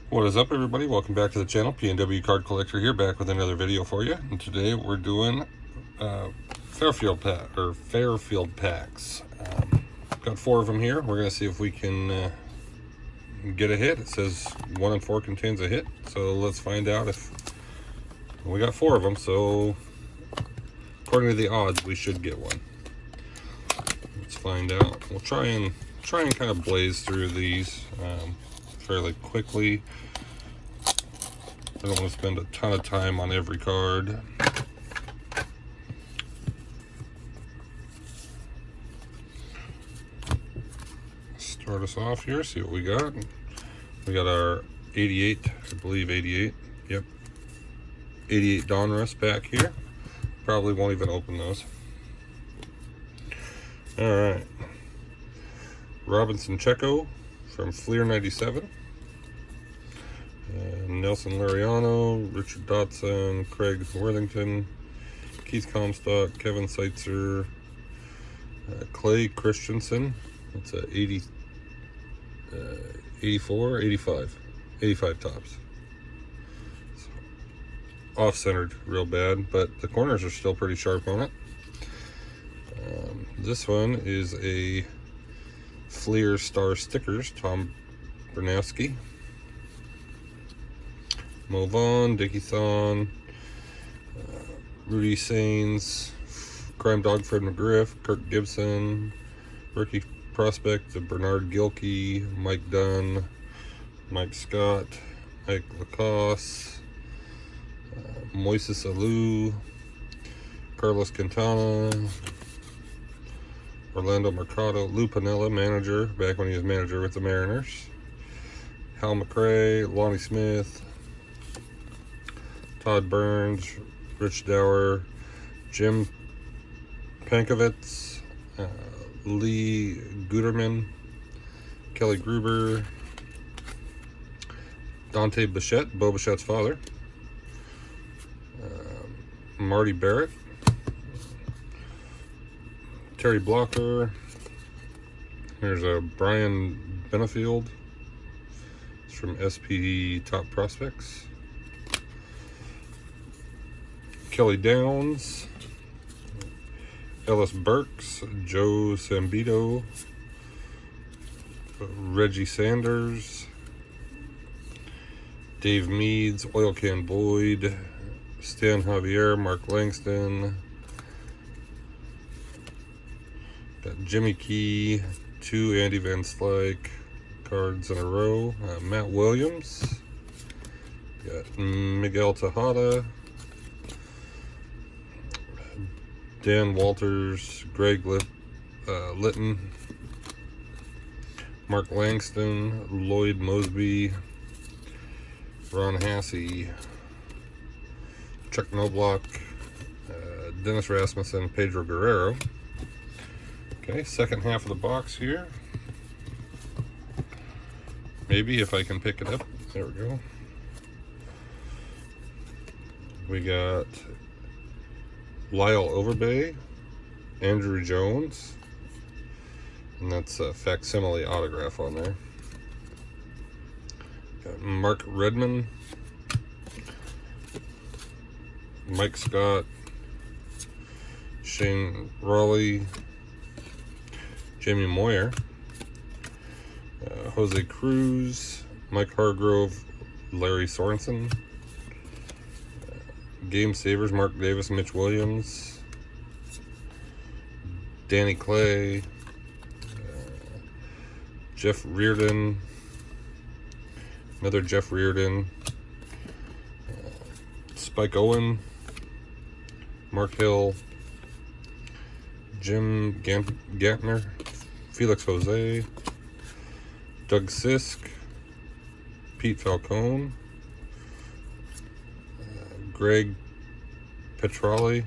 What is up, everybody? Welcome back to the channel. PNW Card Collector here, back with another video for you. And today we're doing Fairfield packs. Got 4 of them here. We're going to see if we can get a hit. It says 1 in 4 contains a hit, so let's find out if we got 4 of them. So according to the odds, we should get one. Let's find out. We'll try and kind of blaze through these fairly quickly. I don't want to spend a ton of time on every card. Start us off here, see what we got. We got our 88, I believe 88, yep. 88 Donruss pack here. Probably won't even open those. Alright. Robinson Checo from Fleer 97. Nelson Lariano, Richard Dotson, Craig Worthington, Keith Comstock, Kevin Seitzer, Clay Christensen. That's a 80, 84, 85 tops. So, off-centered real bad, but the corners are still pretty sharp on it. This one is a Fleer Star Stickers, Tom Bernowski. Mo Vaughn, Dickie Thon, Rudy Sains, Crime Dog Fred McGriff, Kirk Gibson, rookie prospect Bernard Gilkey, Mike Dunn, Mike Scott, Mike Lacoste, Moises Alou, Carlos Quintana, Orlando Mercado, Lou Piniella, manager, back when he was manager with the Mariners, Hal McRae, Lonnie Smith, Todd Burns, Rich Dower, Jim Pankovitz, Lee Guterman, Kelly Gruber, Dante Bichette, Bo Bichette's father, Marty Barrett, Terry Blocker. There's a Brian Benefield. It's from SP Top Prospects. Kelly Downs, Ellis Burks, Joe Sambito, Reggie Sanders, Dave Meads, Oil Can Boyd, Stan Javier, Mark Langston, got Jimmy Key, 2 Andy Van Slyke cards in a row, Matt Williams, got Miguel Tejada, Dan Walters, Greg Litton, Mark Langston, Lloyd Mosby, Ron Hassey, Chuck Knobloch, Dennis Rasmussen, Pedro Guerrero. Okay, second half of the box here. Maybe if I can pick it up. There we go. We got Lyle Overbay, Andrew Jones, and that's a facsimile autograph on there. Got Mark Redman, Mike Scott, Shane Raleigh, Jamie Moyer, Jose Cruz, Mike Hargrove, Larry Sorensen, Game Savers, Mark Davis, Mitch Williams, Danny Clay, Jeff Reardon, another Jeff Reardon, Spike Owen, Mark Hill, Jim Gantner, Felix Jose, Doug Sisk, Pete Falcone, Greg Petrali,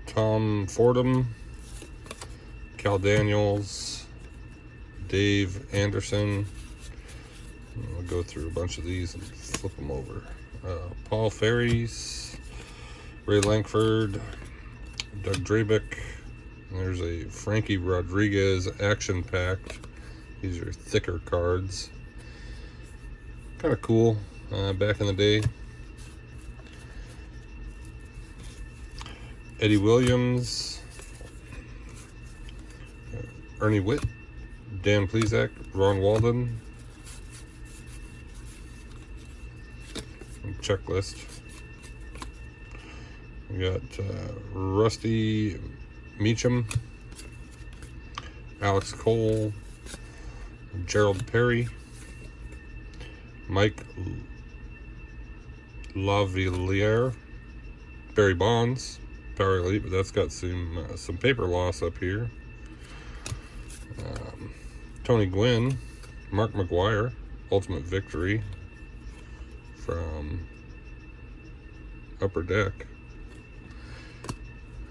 Tom Fordham, Cal Daniels, Dave Anderson. I'll go through a bunch of these and flip them over. Paul Ferries, Ray Langford, Doug Drabeck. There's a Frankie Rodriguez action packed. These are thicker cards. Kind of cool back in the day. Eddie Williams, Ernie Witt, Dan Plesac, Ron Walden. Checklist. We got Rusty Meacham, Alex Cole, Gerald Perry, Mike Lavilliere, Barry Bonds, Power Elite, but that's got some paper loss up here. Tony Gwynn, Mark McGuire, Ultimate Victory from Upper Deck.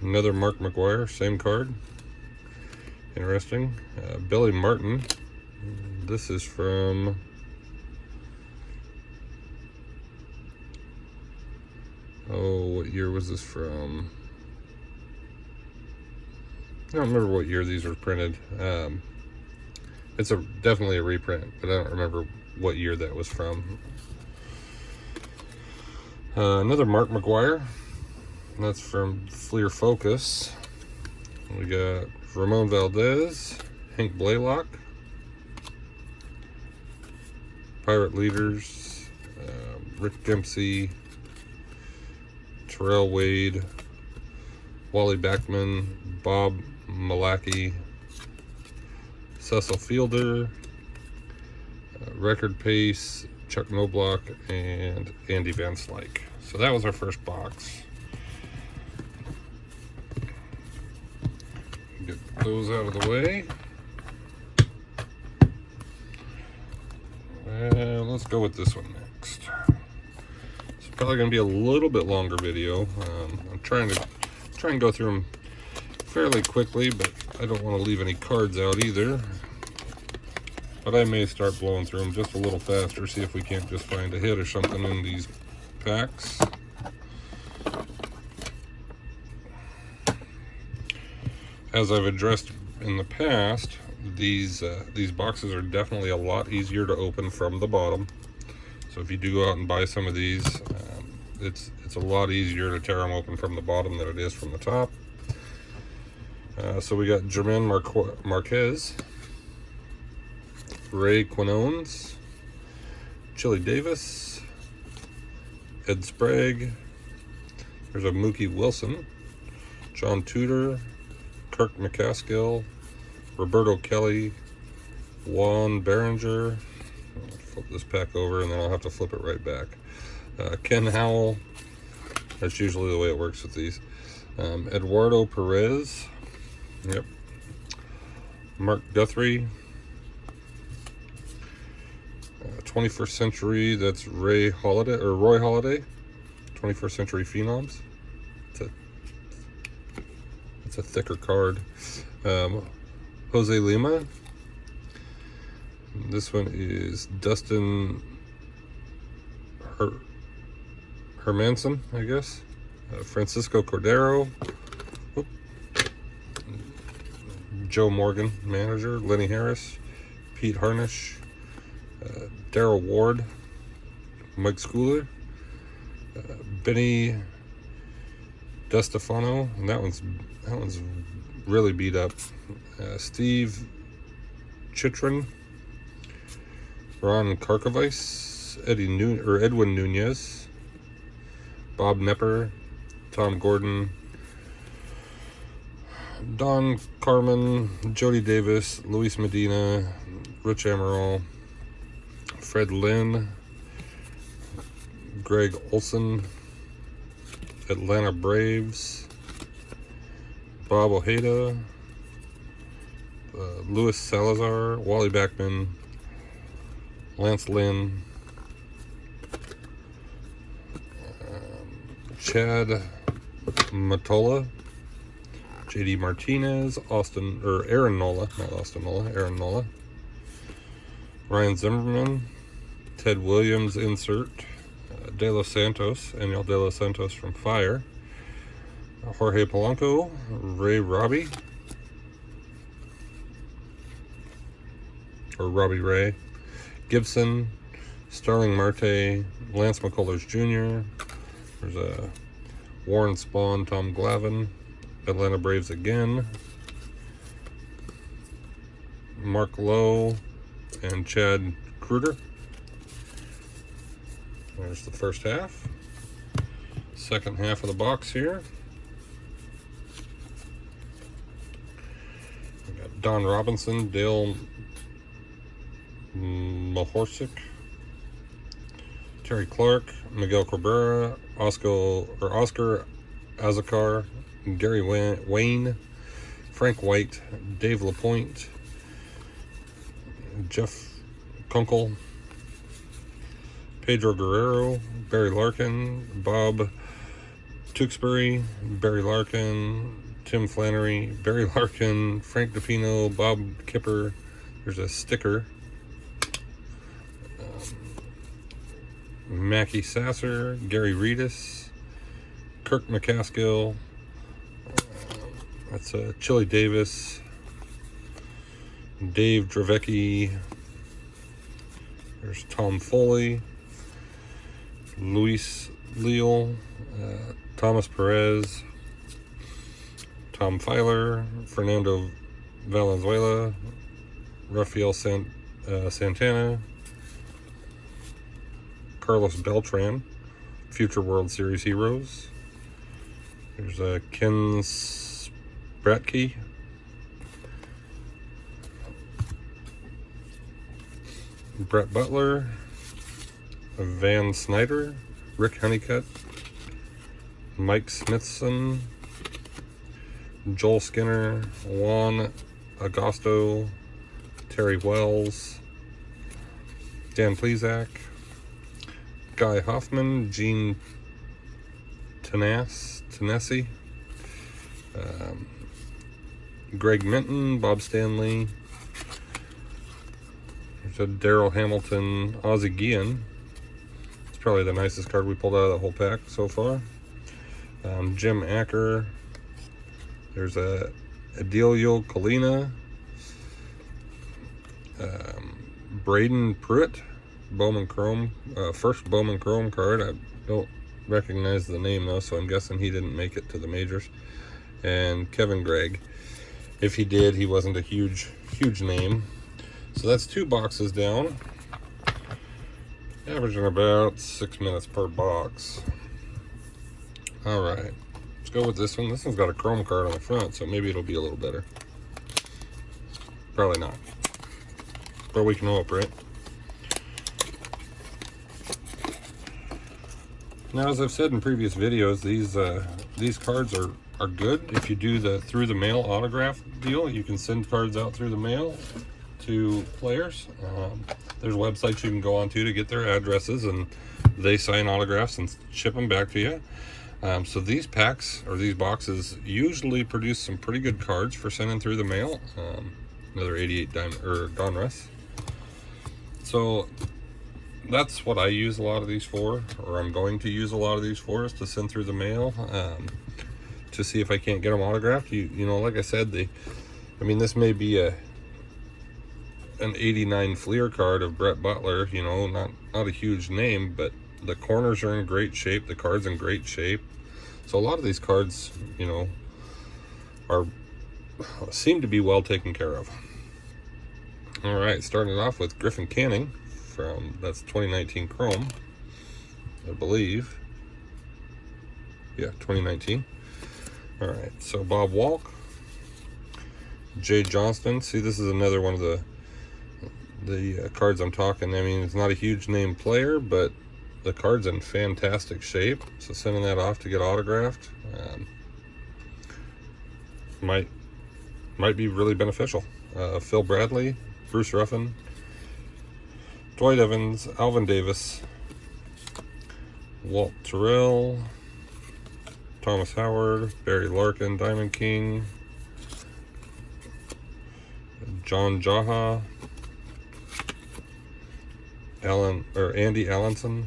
Another Mark McGuire, same card. Interesting. Billy Martin. This is from what year was this from? I don't remember what year these were printed. It's definitely a reprint, but I don't remember what year that was from. Another Mark McGuire. That's from Fleer Focus. We got Ramon Valdez, Hank Blaylock, Pirate Leaders, Rick Dempsey, Terrell Wade, Wally Backman, Bob Malachy, Cecil Fielder, Record Pace, Chuck Knobloch, and Andy Van Slyke. So that was our first box. Get those out of the way. Let's go with this one next. It's probably going to be a little bit longer video. I'm trying to go through them fairly quickly, but I don't want to leave any cards out either. But I may start blowing through them just a little faster, see if we can't just find a hit or something in these packs. As I've addressed in the past, these boxes are definitely a lot easier to open from the bottom. So if you do go out and buy some of these, it's a lot easier to tear them open from the bottom than it is from the top. So we got German Marquez, Ray Quinones, Chili Davis, Ed Sprague, there's a Mookie Wilson, John Tudor, Kirk McCaskill, Roberto Kelly, Juan Berenger. I'll flip this pack over and then I'll have to flip it right back. Ken Howell, that's usually the way it works with these. Eduardo Perez, yep. Mark Guthrie, 21st Century, that's Roy Halladay, 21st Century Phenoms. It's a thicker card. Jose Lima. This one is Dustin Hermanson, I guess. Francisco Cordero. Oop. Joe Morgan, manager. Lenny Harris. Pete Harnish. Darrell Ward. Mike Schooler. Benny DeStefano, and that one's really beat up. Steve Chitrin, Ron Karkovice, Edwin Nunez, Bob Nepper, Tom Gordon, Don Carmen, Jody Davis, Luis Medina, Rich Amaral, Fred Lynn, Greg Olson, Atlanta Braves, Bob Ojeda, Luis Salazar, Wally Backman, Lance Lynn, Chad Matola, JD Martinez, Aaron Nola, not Austin Nola, Aaron Nola, Ryan Zimmerman, Ted Williams insert, De Los Santos, Eniel De Los Santos from Fire, Jorge Polanco, Ray Robbie, or Robbie Ray, Gibson, Starling Marte, Lance McCullers Jr. There's a Warren Spahn, Tom Glavine, Atlanta Braves again. Mark Lowe and Chad Kruger. There's the first half. Second half of the box here. We got Don Robinson, Dale Mahorsic, Terry Clark, Miguel Cabrera, Oscar Azacar, Gary Wayne, Frank White, Dave LaPointe, Jeff Kunkel, Pedro Guerrero, Barry Larkin, Bob Tewksbury, Barry Larkin, Tim Flannery, Barry Larkin, Frank DePino, Bob Kipper. There's a sticker. Mackie Sasser, Gary Reedus, Kirk McCaskill, that's Chili Davis, Dave Dravecki, there's Tom Foley, Luis Leal, Thomas Perez, Tom Filer, Fernando Valenzuela, Rafael Santana, Carlos Beltran, future World Series heroes. There's Ken Spratke, Brett Butler, Van Snyder, Rick Honeycutt, Mike Smithson, Joel Skinner, Juan Agosto, Terry Wells, Dan Plesac, Guy Hoffman, Gene Tenassi, Greg Minton, Bob Stanley. There's a Daryl Hamilton, Ozzie Guillen. It's probably the nicest card we pulled out of the whole pack so far. Jim Acker. There's a Adelio Colina, Braden Pruitt, Bowman Chrome, first Bowman Chrome card. I don't recognize the name though, so I'm guessing he didn't make it to the majors. And Kevin Gregg. If he did, he wasn't a huge name. So that's 2 boxes down, averaging about 6 minutes per box. All right, let's go with this one. This one's got a chrome card on the front, so maybe it'll be a little better. Probably not, but we can hope, right? Now, as I've said in previous videos, these cards are good. If you do the through the mail autograph deal, you can send cards out through the mail to players. There's websites you can go on to get their addresses, and they sign autographs and ship them back to you. So these packs or these boxes usually produce some pretty good cards for sending through the mail. Another 88 Donruss. So that's what I use a lot of these for, or I'm going to use a lot of these for, is to send through the mail, to see if I can't get them autographed. You know, like I said, this may be an 89 Fleer card of Brett Butler. You know, not a huge name, but the corners are in great shape, the card's in great shape. So a lot of these cards, you know, seem to be well taken care of. All right, starting off with Griffin Canning that's 2019 Chrome, I believe. Yeah, 2019. All right, so Bob Walk, Jay Johnston. See, this is another one of the cards I'm talking. I mean, it's not a huge name player, but the card's in fantastic shape. So sending that off to get autographed might be really beneficial. Phil Bradley, Bruce Ruffin, Dwight Evans, Alvin Davis, Walt Terrell, Thomas Howard, Barry Larkin, Diamond King, John Jaha, Andy Allenson,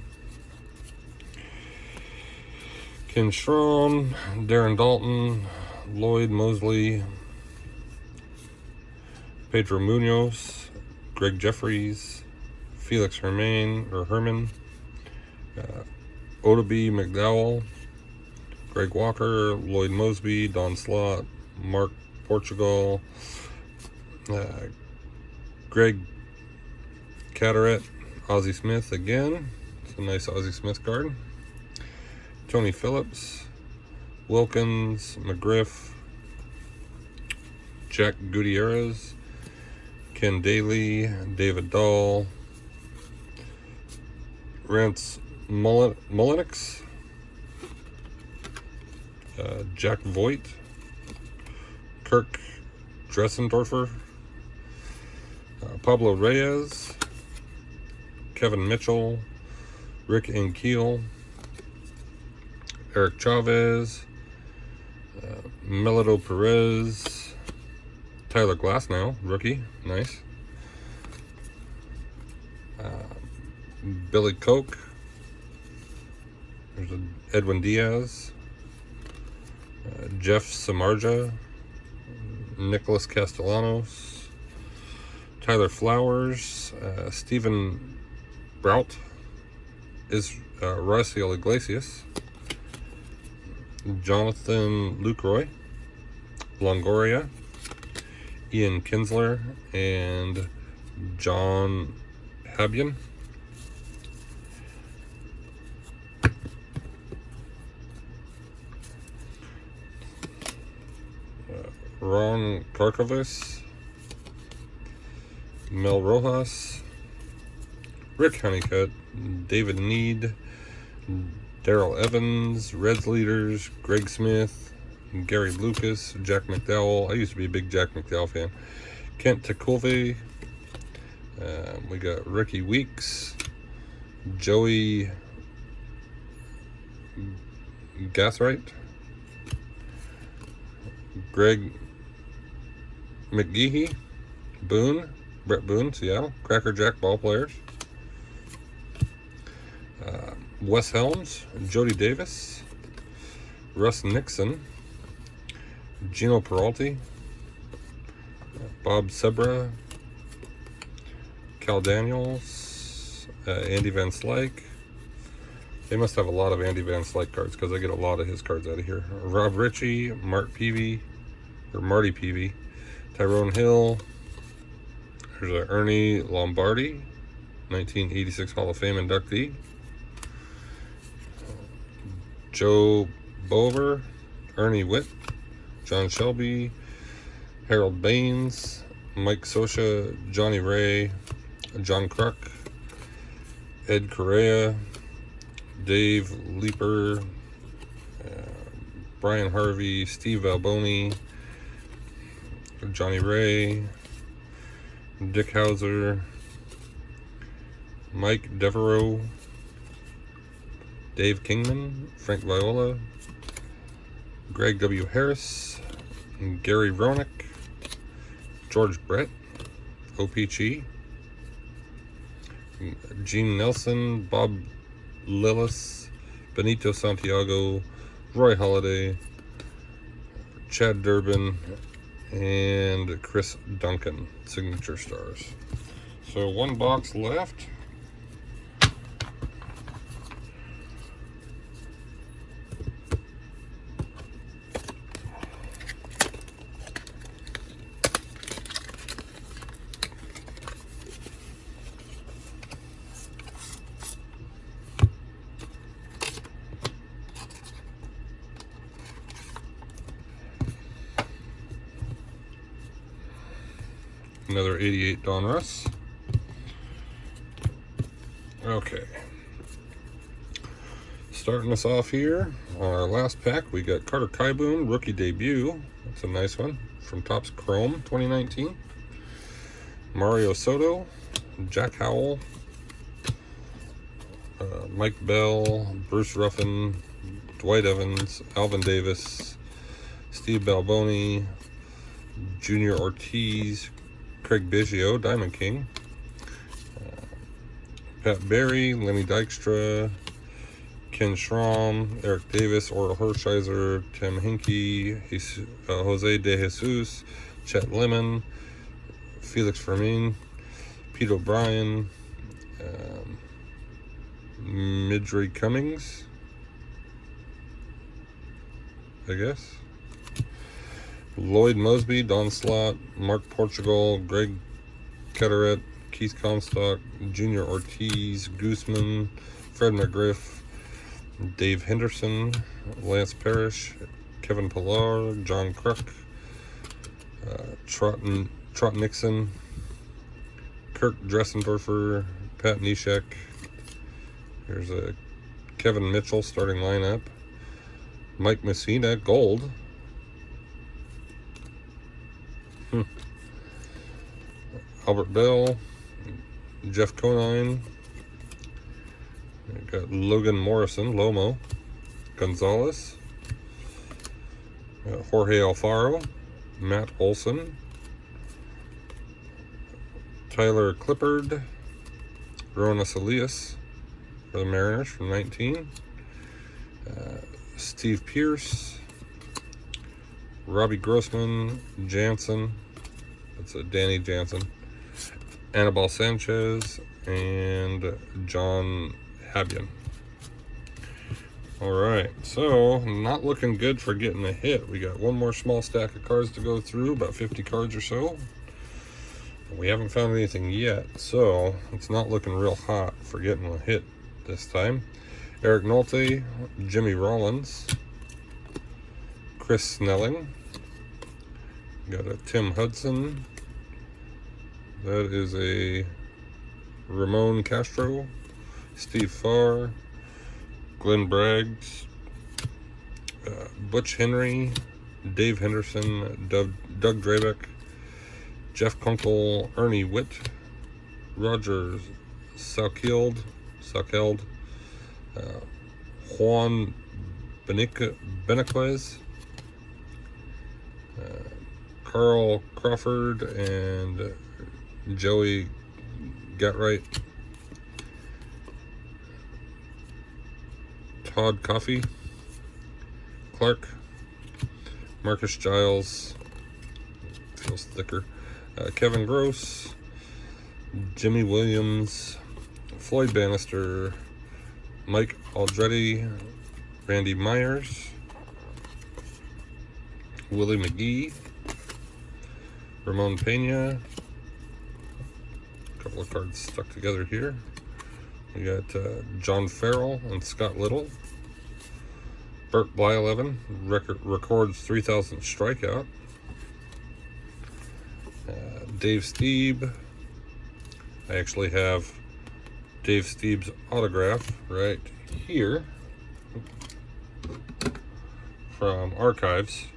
Ken Schramm, Darren Dalton, Lloyd Mosley, Pedro Munoz, Greg Jeffries, Felix Herman, Odaby McDowell, Greg Walker, Lloyd Mosby, Don Slott, Mark Portugal, Greg Cataract, Ozzie Smith again. It's a nice Ozzie Smith card. Tony Phillips, Wilkins, McGriff, Jack Gutierrez, Ken Daly, David Dahl, Rance Mullenix, Jack Voigt, Kirk Dressendorfer, Pablo Reyes, Kevin Mitchell, Rick Ankiel, Eric Chavez, Melito Perez, Tyler Glasnow, rookie, nice. Billy Koch, there's Edwin Diaz, Jeff Samardzija, Nicholas Castellanos, Tyler Flowers, Stephen Brout, Raciel Iglesias, Jonathan Lucroy, Longoria, Ian Kinsler, and John Habian. Ron Karkovis, Mel Rojas, Rick Honeycutt, David Need, Daryl Evans, Reds leaders, Greg Smith, Gary Lucas, Jack McDowell. I used to be a big Jack McDowell fan. Kent Tecove. We got Ricky Weeks, Joey Gathright, Greg McGehee, Brett Boone, Seattle, Cracker Jack ball players. Wes Helms, Jody Davis, Russ Nixon, Gino Peralti, Bob Sebra, Cal Daniels, Andy Van Slyke. They must have a lot of Andy Van Slyke cards because I get a lot of his cards out of here. Rob Ritchie, Marty Peavy, Tyrone Hill. There's Ernie Lombardi, 1986 Hall of Fame inductee. Joe Bover, Ernie Witt, John Shelby, Harold Baines, Mike Sosha, Johnny Ray, John Kruk, Ed Correa, Dave Leeper, Brian Harvey, Steve Alboni, Johnny Ray, Dick Hauser, Mike Devereaux, Dave Kingman, Frank Viola, Greg W. Harris, Gary Ronick, George Brett, OPG, Gene Nelson, Bob Lillis, Benito Santiago, Roy Halladay, Chad Durbin, and Chris Duncan, signature stars. So one box left. Another 88 Donruss. Okay. Starting us off here on our last pack, we got Carter Kieboom, rookie debut. That's a nice one from Topps Chrome 2019. Mario Soto, Jack Howell, Mike Bell, Bruce Ruffin, Dwight Evans, Alvin Davis, Steve Balboni, Junior Ortiz, Craig Biggio, Diamond King, Pat Barry, Lenny Dykstra, Ken Schramm, Eric Davis, Oral Hershiser, Tim Hinkie, Jose De Jesus, Chet Lemon, Felix Fermin, Pete O'Brien, Midry Cummings, I guess. Lloyd Mosby, Don Slott, Mark Portugal, Greg Ketterett, Keith Comstock, Junior Ortiz, Gooseman, Fred McGriff, Dave Henderson, Lance Parrish, Kevin Pillar, John Crook, Trot Nixon, Kirk Dressendorfer, Pat Neshek. Here's a Kevin Mitchell starting lineup. Mike Messina, gold. Albert Bell, Jeff Conine. We've got Logan Morrison, Lomo, Gonzalez, Jorge Alfaro, Matt Olson, Tyler Clippard, Ronas Elias for the Mariners from 19, Steve Pierce, Robbie Grossman, Jansen, that's a Danny Jansen, Anibal Sanchez, and John Habian. All right, so not looking good for getting a hit. We got one more small stack of cards to go through, about 50 cards or so. We haven't found anything yet, so it's not looking real hot for getting a hit this time. Eric Nolte, Jimmy Rollins, Chris Snelling, got a Tim Hudson, that is a Ramon Castro, Steve Farr, Glenn Braggs, Butch Henry, Dave Henderson, Doug Drabeck, Jeff Kunkel, Ernie Witt, Roger Salkeld, Juan Benequez, Carl Crawford, and Joey Gatright, Todd Coffey, Clark, Marcus Giles, feels thicker, Kevin Gross, Jimmy Williams, Floyd Bannister, Mike Aldretti, Randy Myers, Willie McGee, Ramon Pena. A couple of cards stuck together here. We got John Farrell and Scott Little. Bert Blyleven records 3,000th strikeout. Dave Stieb. I actually have Dave Stieb's autograph right here from Archives.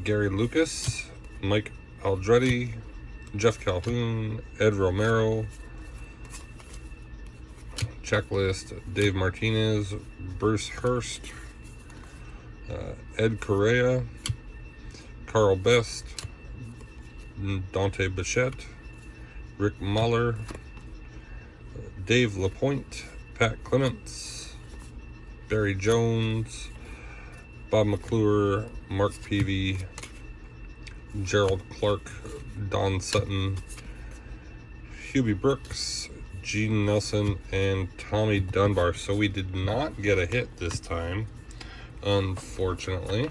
Gary Lucas, Mike Aldretti, Jeff Calhoun, Ed Romero, Checklist, Dave Martinez, Bruce Hurst, Ed Correa, Carl Best, Dante Bichette, Rick Mahler, Dave LaPointe, Pat Clements, Barry Jones, Bob McClure, Mark Peavy, Gerald Clark, Don Sutton, Hubie Brooks, Gene Nelson, and Tommy Dunbar. So we did not get a hit this time, unfortunately.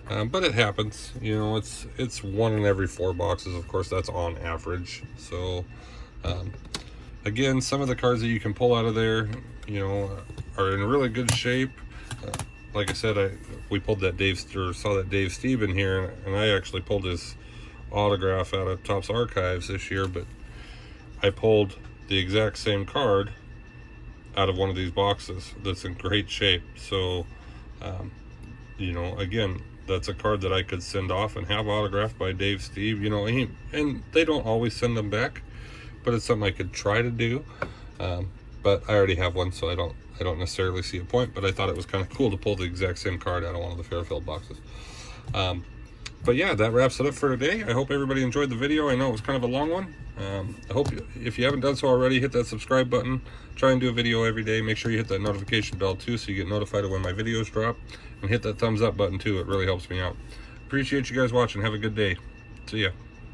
But it happens, you know, it's 1 in every 4 boxes. Of course, that's on average. So again, some of the cards that you can pull out of there, you know, are in really good shape. Like I said, we pulled that saw that Dave Stieb in here, and I actually pulled his autograph out of Topps Archives this year, but I pulled the exact same card out of one of these boxes that's in great shape. So you know, again, that's a card that I could send off and have autographed by Dave Stieb, you know, and they don't always send them back, but it's something I could try to do. But I already have one, so I don't necessarily see a point, but I thought it was kind of cool to pull the exact same card out of one of the Fairfield boxes. But yeah, that wraps it up for today. I hope everybody enjoyed the video. I know it was kind of a long one. I hope if you haven't done so already, hit that subscribe button. Try and do a video every day. Make sure you hit that notification bell too, so you get notified of when my videos drop. And hit that thumbs up button too. It really helps me out. Appreciate you guys watching. Have a good day. See ya.